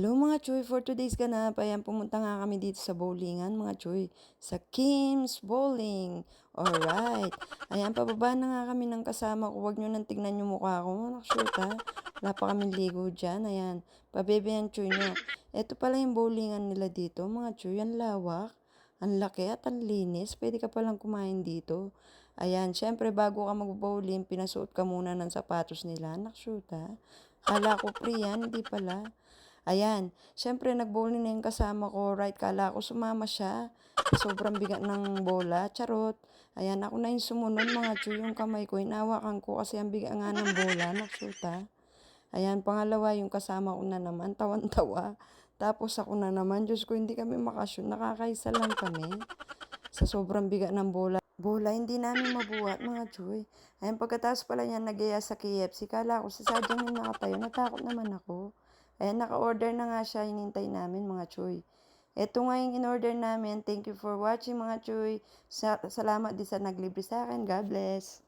Hello mga Choy, for today's ganap, ayan pumunta nga kami dito sa bowlingan mga Choy, sa Kim's Bowling. Alright, ayan pababa na nga kami ng kasama ko, huwag nyo nang tignan yung mukha ko, nakashoot ha, wala pa kaming ligo dyan, ayan, pabebe ang Choy nyo. Ito pala yung bowlingan nila dito mga Choy, ang lawak, ang laki at ang linis, pwede ka palang kumain dito. Ayan, syempre bago ka mag-bowling, pinasuot ka muna ng sapatos nila, nakashoot ha. Kala ko free yan, hindi pala. Ayan, siyempre nag-bowling na yung kasama ko, right, kala ko sumama siya. Sobrang bigat ng bola, charot. Ayan, ako na yung sumunod mga chu, yung kamay ko, hinawakan ko kasi ang bigat nga ng bola, naksuta. Ayan, pangalawa yung kasama ko na naman, tawan-tawa. Tapos ako na naman, Diyos ko, hindi kami makashoot, nakakaisa lang kami. Sa sobrang bigat ng bola, hindi namin mabuhat mga chuy. Ayan, pagkatapos pala niya nag sa KFC, kala ko sa sadyang yung nakatayo, natakot naman ako. Ayan, naka-order na nga siya, hinintay namin mga chuy. Ito nga yung in-order namin. Thank you for watching mga chuy. Salamat din sa naglibre sa akin. God bless.